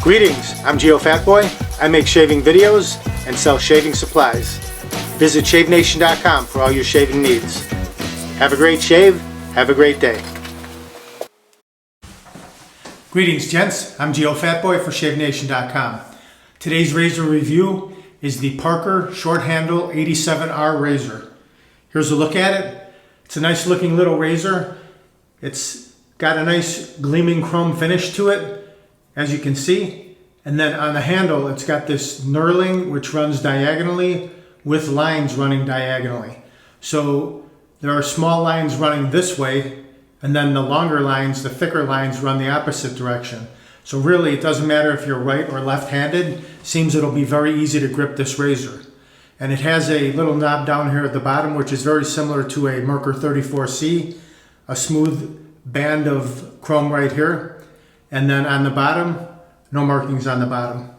Greetings, I'm Geofatboy. I make shaving videos and sell shaving supplies. Visit shavenation.com for all your shaving needs. Have a great shave, have a great day. Greetings gents, I'm Geofatboy for shavenation.com. Today's razor review is the Parker Short Handle 87R razor. Here's a look at it. It's a nice looking little razor. It's got a nice gleaming chrome finish to it, as you can see. And then on the handle, it's got this knurling which runs diagonally with lines running diagonally. So there are small lines running this way, and then the longer lines, the thicker lines, run the opposite direction. So really, it doesn't matter if you're right or left-handed. Seems it'll be very easy to grip this razor. And it has a little knob down here at the bottom, which is very similar to a Merkur 34C, a smooth band of chrome right here. And then on the bottom, no markings on the bottom.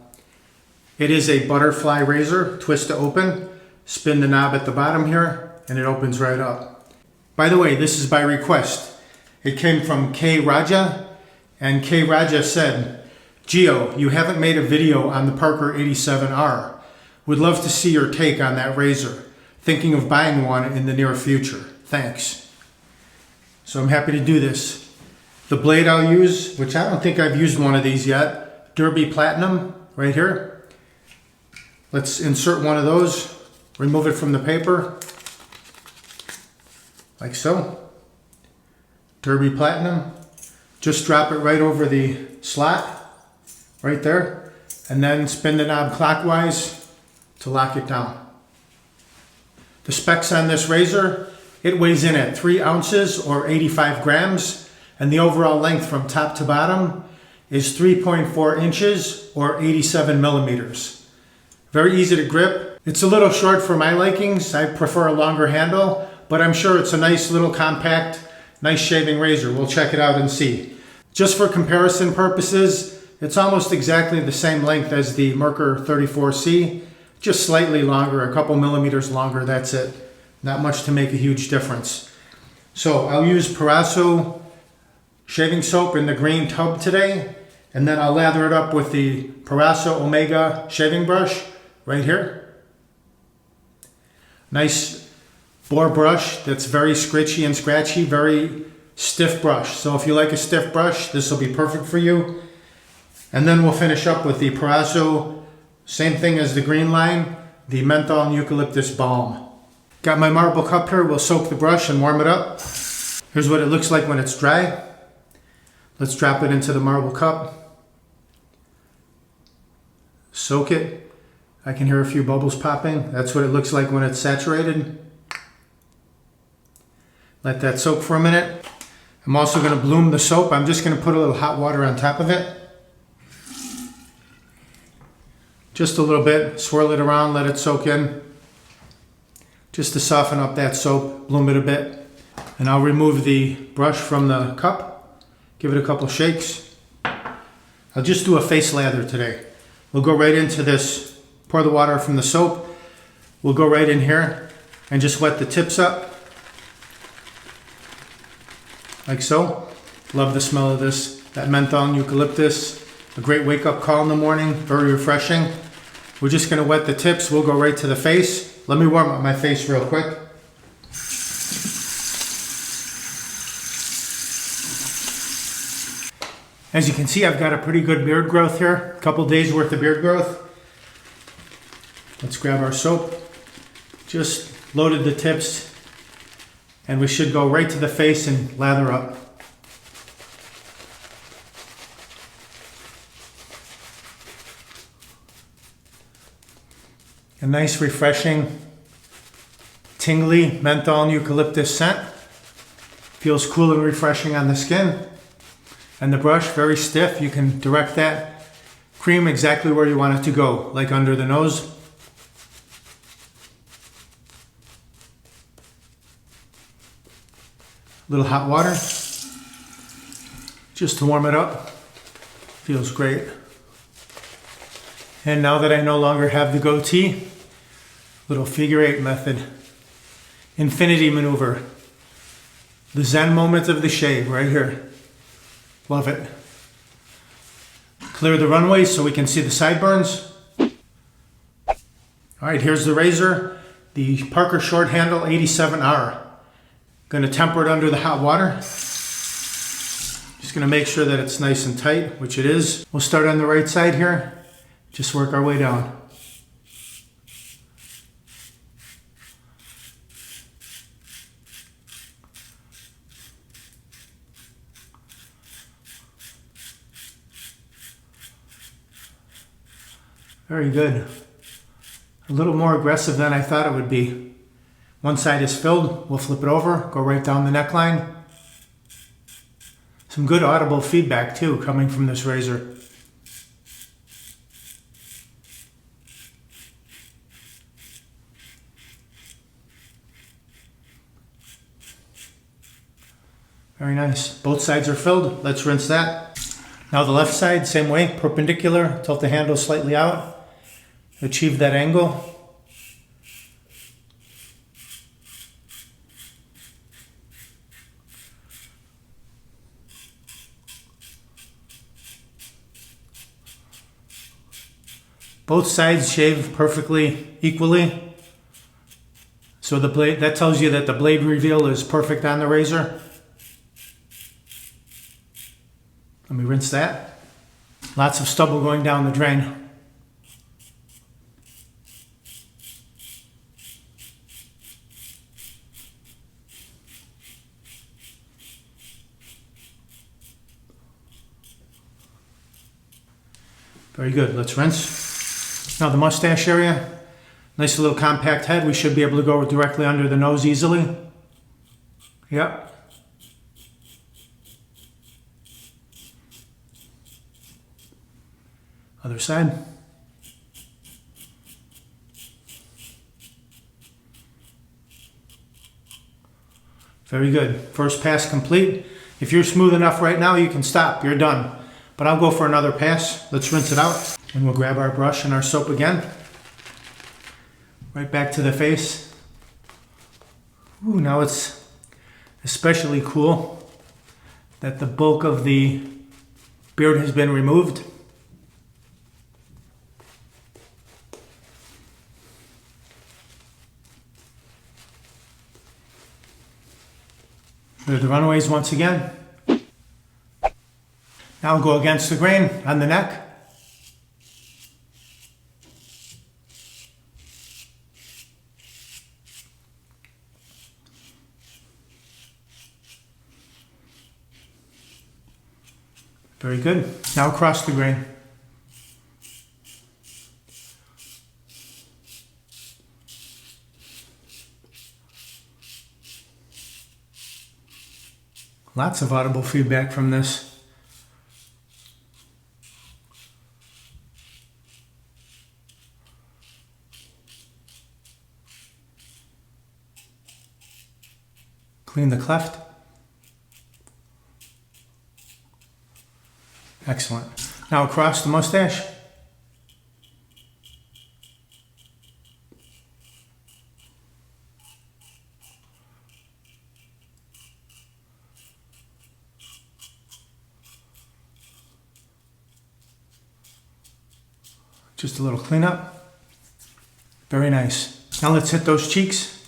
It is a butterfly razor, twist to open, spin the knob at the bottom here, and it opens right up. By the way, this is by request. It came from K. Raja, and K. Raja said, "Geo, you haven't made a video on the Parker 87R. Would love to see your take on that razor. Thinking of buying one in the near future. Thanks." So I'm happy to do this. The blade I'll use, which I don't think I've used one of these yet, Derby Platinum, right here. Let's insert one of those, remove it from the paper, like so. Derby Platinum. Just drop it right over the slot, right there, and then spin the knob clockwise to lock it down. The specs on this razor, it weighs in at 3 ounces or 85 grams, and the overall length from top to bottom is 3.4 inches or 87 millimeters. Very easy to grip. It's a little short for my likings. I prefer a longer handle, but I'm sure it's a nice little compact, nice shaving razor. We'll check it out and see. Just for comparison purposes, it's almost exactly the same length as the Merkur 34C, just slightly longer, a couple millimeters longer, that's it. Not much to make a huge difference. So I'll use Proraso shaving soap in the green tub today, and then I'll lather it up with the Proraso Omega shaving brush right here. Nice boar brush that's very scritchy and scratchy, very stiff brush. So if you like a stiff brush, this will be perfect for you. And then we'll finish up with the Proraso, same thing as the green line, the Menthol and Eucalyptus balm. Got my marble cup here. We'll soak the brush and warm it up. Here's what it looks like when it's dry. Let's drop it into the marble cup. Soak it. I can hear a few bubbles popping. That's what it looks like when it's saturated. Let that soak for a minute. I'm also going to bloom the soap. I'm just going to put a little hot water on top of it. Just a little bit, swirl it around, let it soak in. Just to soften up that soap, bloom it a bit. And I'll remove the brush from the cup, give it a couple shakes. I'll just do a face lather today. We'll go right into this, pour the water from the soap. We'll go right in here and just wet the tips up. Like so. Love the smell of this. That menthol and eucalyptus. A great wake up call in the morning, very refreshing. We're just going to wet the tips. We'll go right to the face. Let me warm up my face real quick. As you can see, I've got a pretty good beard growth here. A couple days worth of beard growth. Let's grab our soap. Just loaded the tips, and we should go right to the face and lather up. A nice, refreshing, tingly menthol and eucalyptus scent. Feels cool and refreshing on the skin. And the brush, very stiff. You can direct that cream exactly where you want it to go, like under the nose. A little hot water, just to warm it up. Feels great. And now that I no longer have the goatee, little figure 8 method, infinity maneuver, the Zen moment of the shave right here. Love it. Clear the runway so we can see the sideburns. All right, here's the razor, the Parker Short Handle 87R. Going to temper it under the hot water. Just going to make sure that it's nice and tight, which it is. We'll start on the right side here. Just work our way down. Very good. A little more aggressive than I thought it would be. One side is filled. We'll flip it over, go right down the neckline. Some good audible feedback too coming from this razor. Very nice. Both sides are filled. Let's rinse that. Now the left side, same way, perpendicular, tilt the handle slightly out, achieve that angle. Both sides shave perfectly equally. So the blade, that tells you that the blade reveal is perfect on the razor. Let me rinse that. Lots of stubble going down the drain. Very good, let's rinse. Now the mustache area, nice little compact head. We should be able to go directly under the nose easily. Yep. Other side. Very good. First pass complete. If you're smooth enough right now, you can stop. You're done. But I'll go for another pass. Let's rinse it out. And we'll grab our brush and our soap again. Right back to the face. Ooh, now it's especially cool that the bulk of the beard has been removed. Clear the runaways once again. Now we'll go against the grain on the neck. Very good. Now across the grain. Lots of audible feedback from this. Clean the cleft. Excellent. Now across the mustache. Just a little cleanup. Very nice. Now let's hit those cheeks.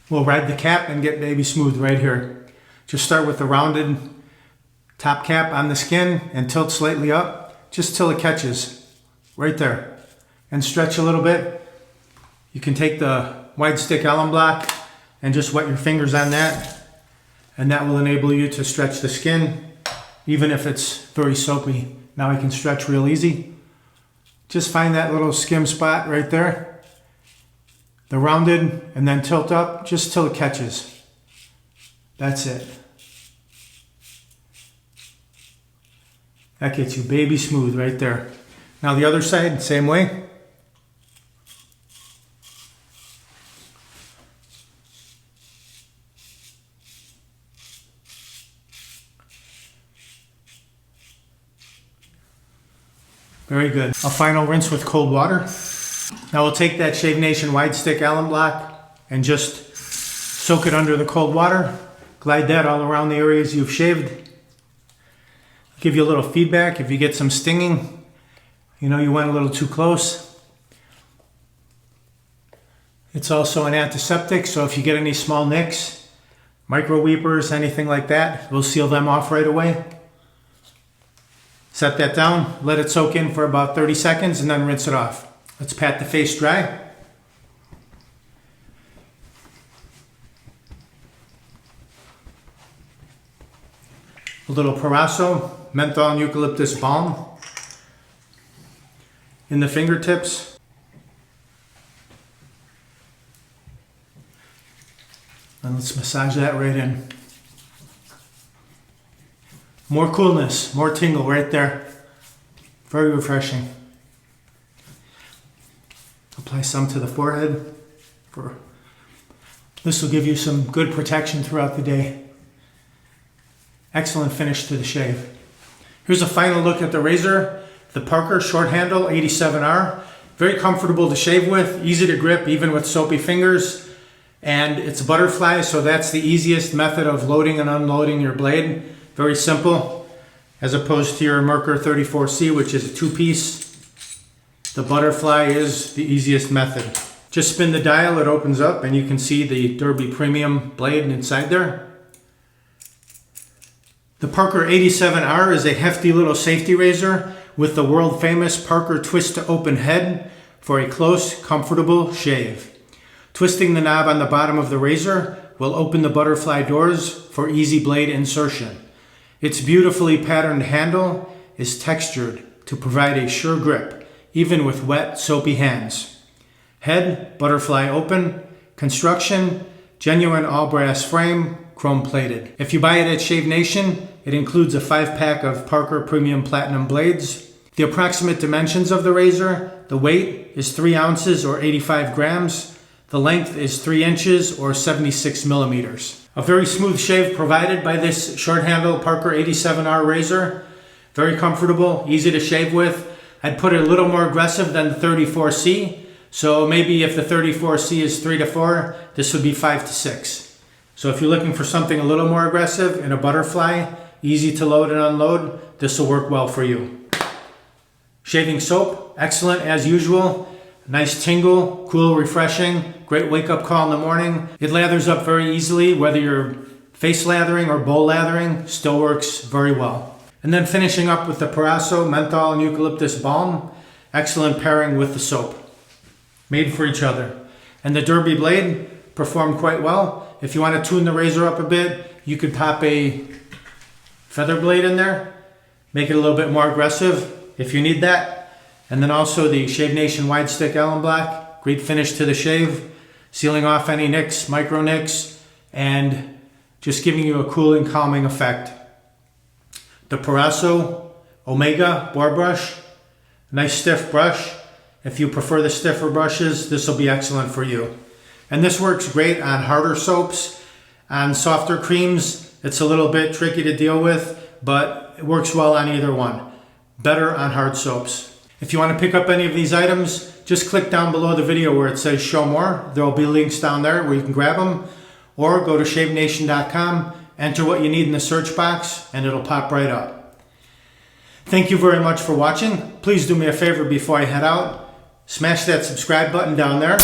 We'll ride the cap and get baby smooth right here. Just start with the rounded top cap on the skin and tilt slightly up, just till it catches. Right there. And stretch a little bit. You can take the wide stick alum block and just wet your fingers on that. And that will enable you to stretch the skin. Even if it's very soapy, now I can stretch real easy. Just find that little skim spot right there. The rounded, and then tilt up just till it catches. That's it. That gets you baby smooth right there. Now the other side, same way. Very good. A final rinse with cold water. Now we'll take that Shave Nation wide stick alum block and just soak it under the cold water. Glide that all around the areas you've shaved. Give you a little feedback if you get some stinging. You know you went a little too close. It's also an antiseptic, so if you get any small nicks, micro weepers, anything like that, we'll seal them off right away. Set that down, let it soak in for about 30 seconds and then rinse it off. Let's pat the face dry. A little Proraso Menthol and Eucalyptus balm in the fingertips. And let's massage that right in. More coolness, more tingle right there. Very refreshing. Apply some to the forehead. This will give you some good protection throughout the day. Excellent finish to the shave. Here's a final look at the razor. The Parker Short Handle 87R. Very comfortable to shave with, easy to grip even with soapy fingers. And it's butterfly, so that's the easiest method of loading and unloading your blade. Very simple, as opposed to your Merkur 34C, which is a two-piece. The butterfly is the easiest method. Just spin the dial, it opens up, and you can see the Derby Premium blade inside there. The Parker 87R is a hefty little safety razor with the world famous Parker twist to open head for a close, comfortable shave. Twisting the knob on the bottom of the razor will open the butterfly doors for easy blade insertion. Its beautifully patterned handle is textured to provide a sure grip, even with wet, soapy hands. Head, butterfly open. Construction, genuine all brass frame, chrome plated. If you buy it at Shave Nation, it includes a 5-pack of Parker Premium Platinum blades. The approximate dimensions of the razor: the weight is 3 ounces or 85 grams. The length is 3 inches or 76 millimeters. A very smooth shave provided by this short handle Parker 87R razor. Very comfortable, easy to shave with. I'd put it a little more aggressive than the 34C. So maybe if the 34C is 3 to 4, this would be 5 to 6. So if you're looking for something a little more aggressive in a butterfly, easy to load and unload, this will work well for you. Shaving soap, excellent as usual. Nice tingle, cool, refreshing, great wake-up call in the morning. It lathers up very easily, whether you're face lathering or bowl lathering, still works very well. And then finishing up with the Proraso Menthol and Eucalyptus balm, excellent pairing with the soap. Made for each other. And the Derby blade performed quite well. If you want to tune the razor up a bit, you could pop a feather blade in there, make it a little bit more aggressive if you need that. And then also the Shave Nation Wide Stick Alum Black, great finish to the shave, sealing off any nicks, micro nicks, and just giving you a cooling, calming effect. The Proraso Omega Boar Brush, nice stiff brush. If you prefer the stiffer brushes, this will be excellent for you. And this works great on harder soaps, on softer creams. It's a little bit tricky to deal with, but it works well on either one. Better on hard soaps. If you want to pick up any of these items, just click down below the video where it says show more. There will be links down there where you can grab them, or go to shavenation.com, enter what you need in the search box, and it'll pop right up. Thank you very much for watching. Please do me a favor before I head out. Smash that subscribe button down there,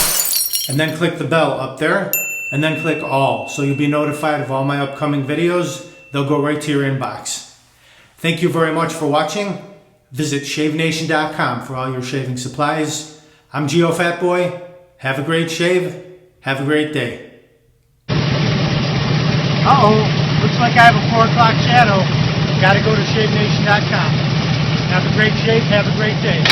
and then click the bell up there, and then click all, so you'll be notified of all my upcoming videos. They'll go right to your inbox. Thank you very much for watching. Visit shavenation.com for all your shaving supplies. I'm Geofatboy. Have a great shave. Have a great day. Uh-oh, looks like I have a 4 o'clock shadow. Gotta go to shavenation.com. Have a great shave. Have a great day.